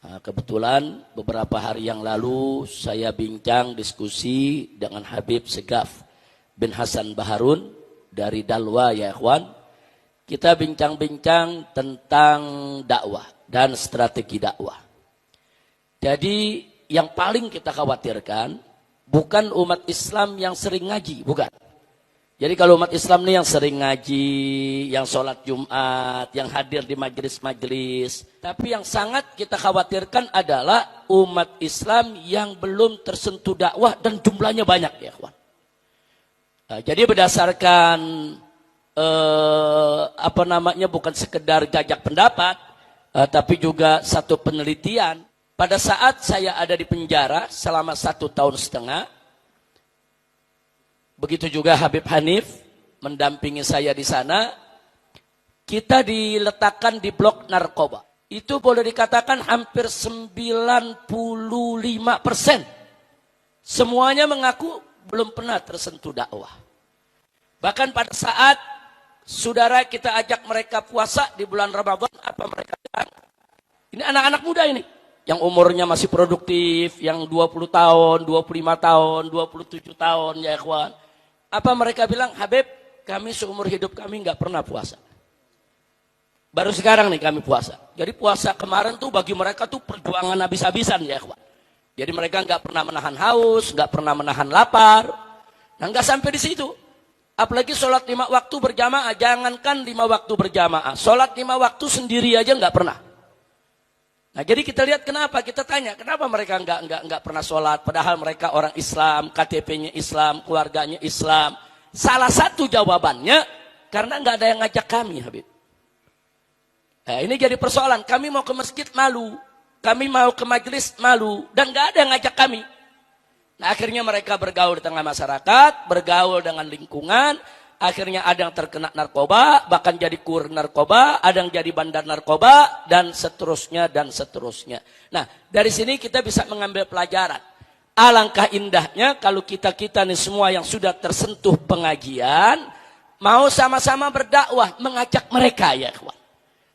Nah, kebetulan beberapa hari yang lalu saya bincang diskusi dengan Habib Segaf bin Hasan Baharun dari Dalwa ya ikhwan. Kita bincang-bincang tentang dakwah dan strategi dakwah. Jadi yang paling kita khawatirkan bukan umat Islam yang sering ngaji, bukan. Jadi kalau umat Islam ini yang sering ngaji, yang sholat Jumat, yang hadir di majelis-majelis. Tapi yang sangat kita khawatirkan adalah umat Islam yang belum tersentuh dakwah dan jumlahnya banyak ya ikhwan. Jadi berdasarkan bukan sekedar gagak pendapat, tapi juga satu penelitian. Pada saat saya ada di penjara selama 1,5 tahun, begitu juga Habib Hanif mendampingi saya di sana, kita diletakkan di blok narkoba. Itu boleh dikatakan hampir 95%. Semuanya mengaku belum pernah tersentuh dakwah. Bahkan pada saat saudara kita ajak mereka puasa di bulan Ramadan, apa mereka bilang? Ini anak-anak muda ini, yang umurnya masih produktif, yang 20 tahun, 25 tahun, 27 tahun ya ikhwan. Apa mereka bilang? Habib, kami seumur hidup kami nggak pernah puasa. Baru sekarang nih kami puasa. Jadi puasa kemarin tuh bagi mereka tuh perjuangan habis-habisan ya ikhwan. Jadi mereka nggak pernah menahan haus, nggak pernah menahan lapar. Nah nggak sampai di situ. Apalagi sholat 5 waktu berjamaah, jangankan 5 waktu berjamaah, sholat 5 waktu sendiri aja nggak pernah. Nah jadi kita lihat kenapa, kita tanya kenapa mereka nggak pernah sholat, padahal mereka orang Islam, KTP-nya Islam, keluarganya Islam. Salah satu jawabannya karena nggak ada yang ngajak kami, Habib. Nah, ini jadi persoalan. Kami mau ke masjid malu, kami mau ke majelis malu, dan nggak ada yang ngajak kami. Nah, akhirnya mereka bergaul di tengah masyarakat, bergaul dengan lingkungan. Akhirnya ada yang terkena narkoba, bahkan jadi kurir narkoba, ada yang jadi bandar narkoba, dan seterusnya, dan seterusnya. Nah, dari sini kita bisa mengambil pelajaran. Alangkah indahnya kalau kita nih semua yang sudah tersentuh pengajian, mau sama-sama berdakwah, mengajak mereka ya ikhwan.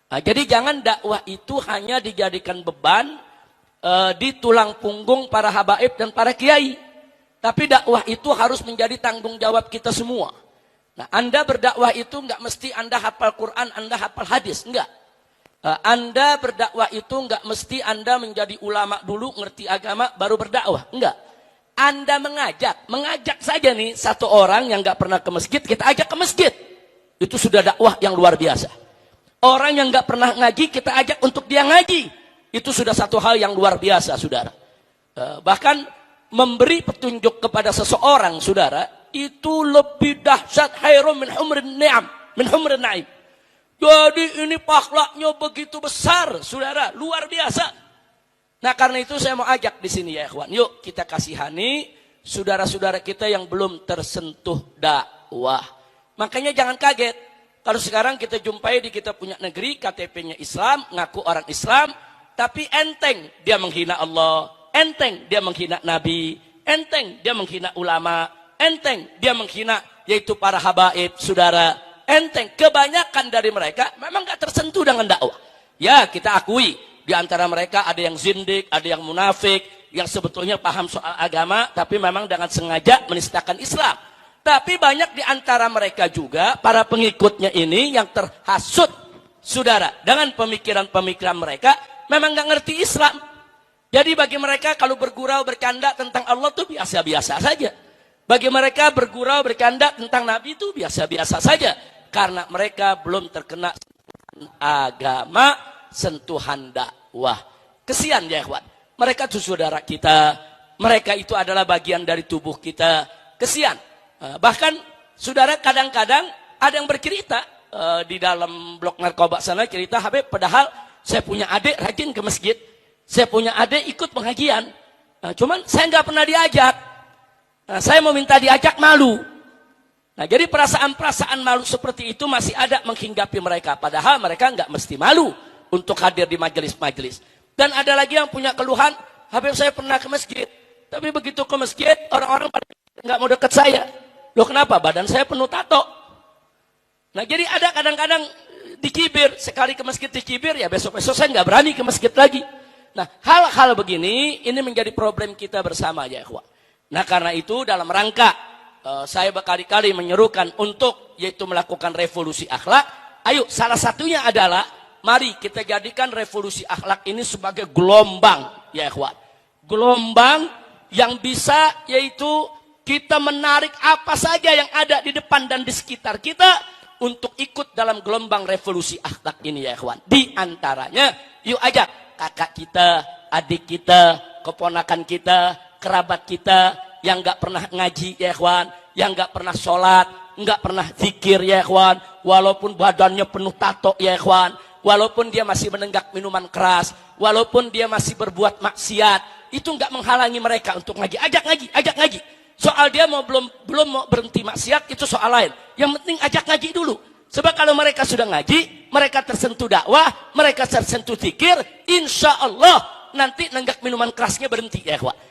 Nah, jadi jangan dakwah itu hanya dijadikan beban di tulang punggung para habaib dan para kiai. Tapi dakwah itu harus menjadi tanggung jawab kita semua. Nah, Anda berdakwah itu enggak mesti Anda hafal Quran, Anda hafal hadis, enggak. Anda berdakwah itu enggak mesti Anda menjadi ulama dulu, ngerti agama, baru berdakwah, enggak. Anda mengajak saja nih satu orang yang enggak pernah ke masjid, kita ajak ke masjid. Itu sudah dakwah yang luar biasa. Orang yang enggak pernah ngaji, kita ajak untuk dia ngaji. Itu sudah satu hal yang luar biasa, saudara. Bahkan memberi petunjuk kepada seseorang, saudara, itu lebih dahsyat, khairum min humrin ni'am, min humrin na'im. Jadi ini pahalanya begitu besar, saudara, luar biasa. Nah, karena itu saya mau ajak di sini ya ikhwan. Yuk kita kasihani saudara-saudara kita yang belum tersentuh dakwah. Makanya jangan kaget kalau sekarang kita jumpai di kita punya negeri KTP-nya Islam, ngaku orang Islam, tapi enteng dia menghina Allah, enteng dia menghina Nabi, enteng dia menghina ulama, enteng dia menghina yaitu para habaib, saudara. Enteng, kebanyakan dari mereka memang gak tersentuh dengan dakwah. Ya, kita akui di antara mereka ada yang zindik, ada yang munafik, yang sebetulnya paham soal agama, tapi memang dengan sengaja menistakan Islam. Tapi banyak di antara mereka juga para pengikutnya ini yang terhasut, saudara, dengan pemikiran-pemikiran mereka memang gak ngerti Islam. Jadi bagi mereka kalau bergurau bercanda tentang Allah itu biasa-biasa saja. Bagi mereka bergurau bercanda tentang Nabi itu biasa-biasa saja. Karena mereka belum terkena sentuhan agama, sentuhan dakwah. Kesian ya ikhwan. Mereka itu saudara kita. Mereka itu adalah bagian dari tubuh kita. Kesian. Bahkan saudara kadang-kadang ada yang bercerita. Di dalam blok narkoba sana cerita, Habib, padahal saya punya adik rajin ke masjid. Saya punya adik ikut pengajian. Cuman saya nggak pernah diajak. Saya mau minta diajak malu. Nah, jadi perasaan-perasaan malu seperti itu masih ada menghinggapi mereka. Padahal mereka nggak mesti malu untuk hadir di majelis-majelis. Dan ada lagi yang punya keluhan, Habib saya pernah ke masjid. Tapi begitu ke masjid, orang-orang nggak mau dekat saya. Loh kenapa? Badan saya penuh tato. Nah, jadi ada kadang-kadang dicibir. Sekali ke masjid dicibir, ya besok-besok saya nggak berani ke masjid lagi. Nah, hal-hal begini ini menjadi problem kita bersama ya ikhwan. Nah, karena itu dalam rangka saya berkali-kali menyerukan untuk yaitu melakukan revolusi akhlak. Ayo, salah satunya adalah mari kita jadikan revolusi akhlak ini sebagai gelombang ya ikhwan. Gelombang yang bisa yaitu kita menarik apa saja yang ada di depan dan di sekitar kita untuk ikut dalam gelombang revolusi akhlak ini ya ikhwan. Di antaranya yuk ajak kakak kita, adik kita, keponakan kita, kerabat kita yang gak pernah ngaji ya ikhwan, yang gak pernah sholat, gak pernah zikir ya ikhwan, walaupun badannya penuh tato ya ikhwan, walaupun dia masih menenggak minuman keras, walaupun dia masih berbuat maksiat, itu gak menghalangi mereka untuk ngaji. Ajak ngaji, ajak ngaji. Soal dia belum mau berhenti maksiat itu soal lain. Yang penting ajak ngaji dulu. Sebab kalau mereka sudah ngaji, mereka tersentuh dakwah, mereka tersentuh zikir, insya Allah nanti nenggak minuman kerasnya berhenti ya ikhwan.